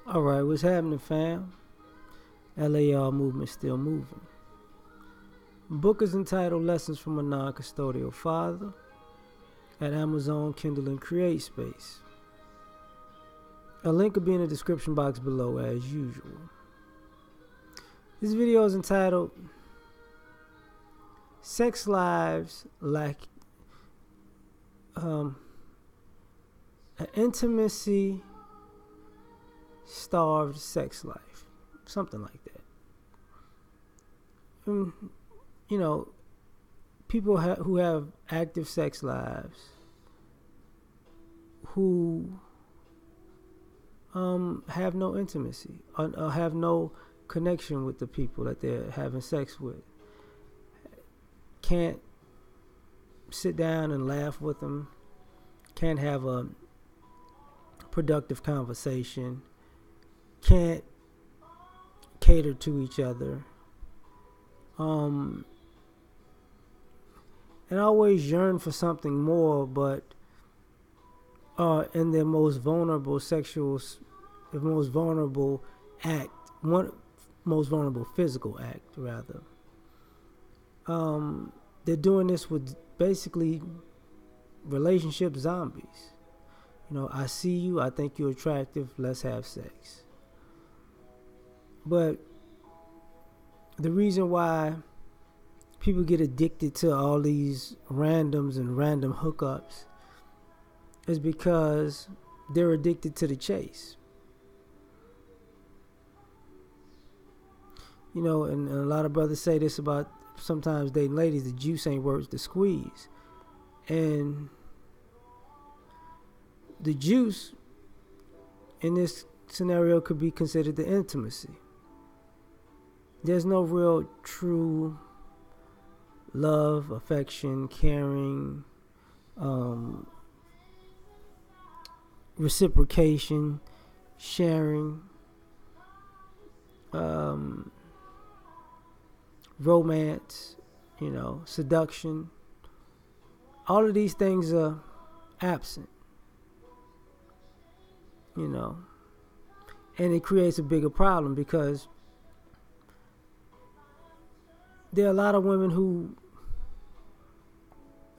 All right, what's happening, fam? L.A.R movement still moving. Book is entitled Lessons from a Non-Custodial Father at Amazon, Kindle, and Create Space. A link will be in the description box below as usual. This video is entitled Sex Lives Lack an Intimacy Starved Sex Life. Something like that. You know, people who have active sex lives who have no intimacy or have no connection with the people that they're having sex with, can't sit down and laugh with them, can't have a productive conversation, can't cater to each other, and always yearn for something more, but in their most vulnerable the most vulnerable act, most vulnerable physical act, rather. They're doing this with basically relationship zombies. I see you, I think you're attractive, let's have sex. But the reason why people get addicted to all these randoms and random hookups is because they're addicted to the chase. And a lot of brothers say this about sometimes dating ladies: the juice ain't worth the squeeze. And the juice in this scenario could be considered the intimacy. There's no real true love, affection, caring, reciprocation, sharing, romance, seduction. All of these things are absent, and it creates a bigger problem because there are a lot of women who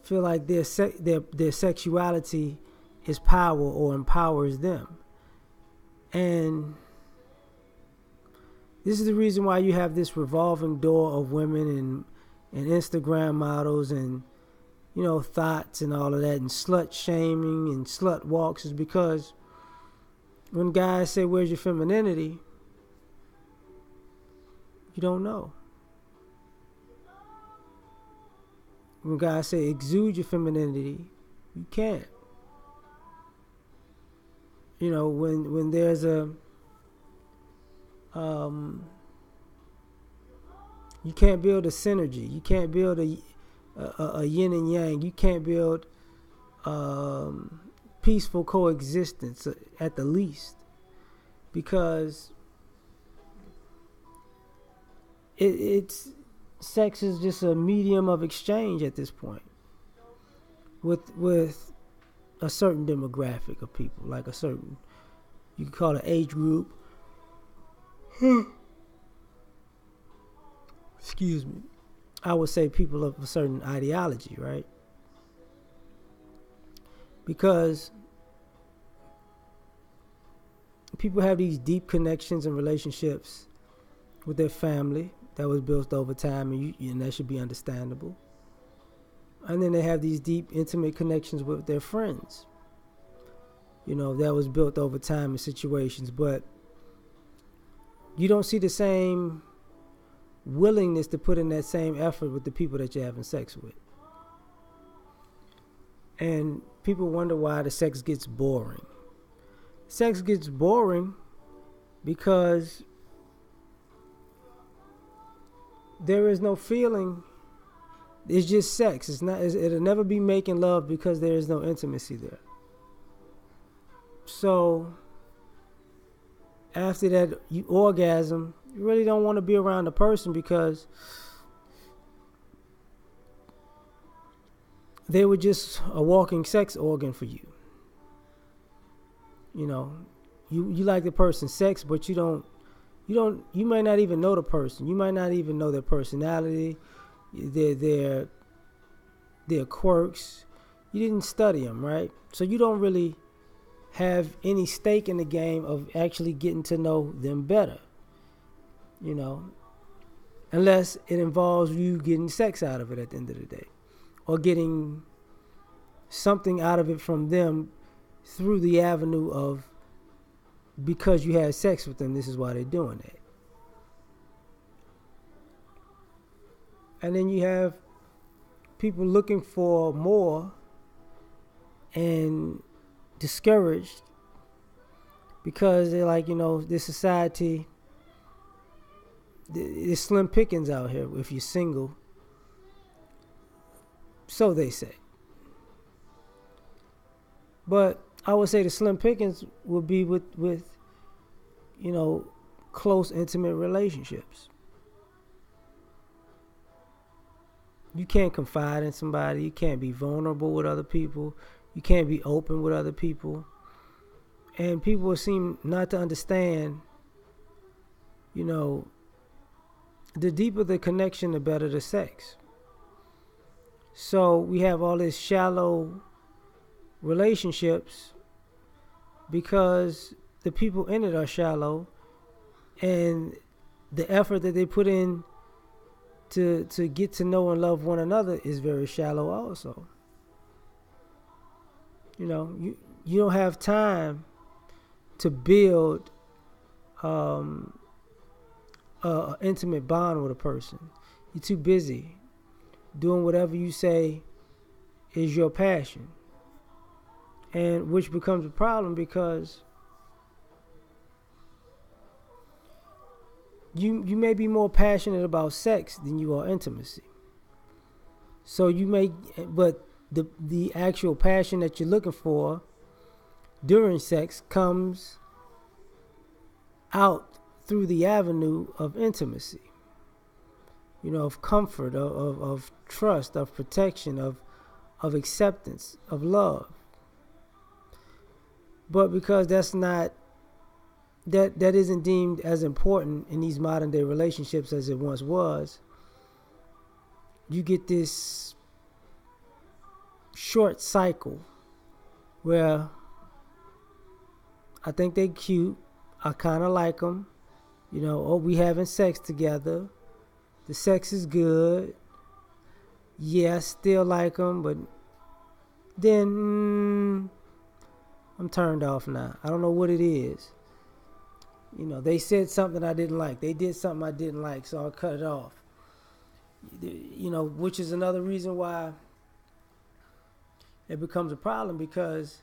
feel like their sexuality is power or empowers them. And this is the reason why you have this revolving door of women and Instagram models and, thoughts and all of that, and slut shaming and slut walks, is because when guys say, "Where's your femininity?" you don't know. When guys say, "Exude your femininity," you can't. When there's you can't build a synergy. You can't build a yin and yang. You can't build peaceful coexistence at the least, because it's sex is just a medium of exchange at this point with a certain demographic of people, like a certain, you could call it age group. Excuse me. I would say people of a certain ideology, right? Because people have these deep connections and relationships with their family that was built over time, and that should be understandable. And then they have these deep, intimate connections with their friends, that was built over time and situations. But you don't see the same willingness to put in that same effort with the people that you're having sex with. And people wonder why the sex gets boring. Sex gets boring because there is no feeling. It's just sex. It'll never be making love because there is no intimacy there. So after that, you orgasm, you really don't want to be around the person because they were just a walking sex organ for you. you like the person's sex, but you might not even know the person. You might not even know their personality, their their quirks. You didn't study them, right? So you don't really have any stake in the game of actually getting to know them better, you know, unless it involves you getting sex out of it at the end of the day, or getting something out of it from them through the avenue of, because you had sex with them, this is why they're doing that. And then you have people looking for more and discouraged because they're like, this society, there's slim pickings out here if you're single. So they say. But I would say the slim pickings would be with close, intimate relationships. You can't confide in somebody. You can't be vulnerable with other people. You can't be open with other people. And people seem not to understand, the deeper the connection, the better the sex. So we have all these shallow relationships because the people in it are shallow, and the effort that they put in to get to know and love one another is very shallow also. You don't have time to build an intimate bond with a person. You're too busy doing whatever you say is your passion, and which becomes a problem because you may be more passionate about sex than you are intimacy. So but the actual passion that you're looking for during sex comes out through the avenue of intimacy, of comfort, of trust, of protection, of acceptance, of love. But because that isn't deemed as important in these modern day relationships as it once was, you get this short cycle where I think they cute, I kind of like them, we having sex together, the sex is good, yeah, I still like them, but then I'm turned off now. I don't know what it is. They said something I didn't like. They did something I didn't like, so I cut it off. Which is another reason why it becomes a problem because,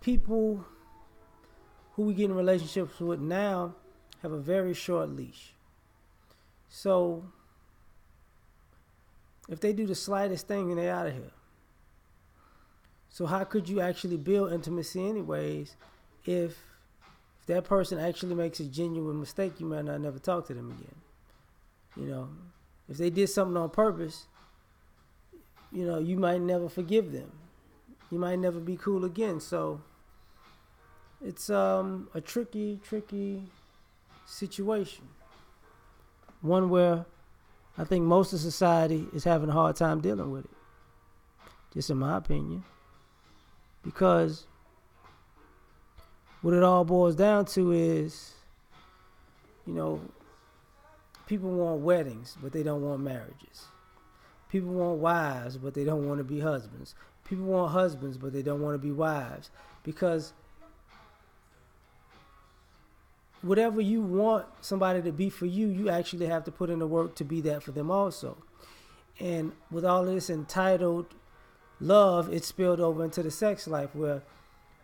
people who we get in relationships with now have a very short leash. So if they do the slightest thing, then they're out of here. So how could you actually build intimacy anyways if that person actually makes a genuine mistake? You might not never talk to them again. If they did something on purpose, you might never forgive them. You might never be cool again. So it's a tricky situation. One where I think most of society is having a hard time dealing with it. Just in my opinion. Because what it all boils down to is, people want weddings, but they don't want marriages. People want wives, but they don't want to be husbands. People want husbands, but they don't want to be wives. Because whatever you want somebody to be for you, you actually have to put in the work to be that for them also. And with all this entitled love, it's spilled over into the sex life where,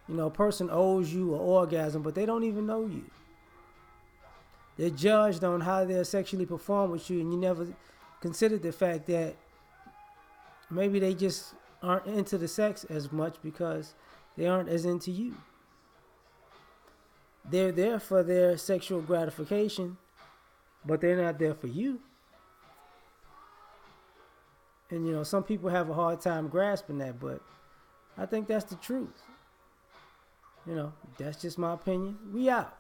a person owes you an orgasm, but they don't even know you. They're judged on how they'll sexually perform with you, and you never considered the fact that maybe they just aren't into the sex as much because they aren't as into you. They're there for their sexual gratification, but they're not there for you. And some people have a hard time grasping that, but I think that's the truth. You know, that's just my opinion. We out.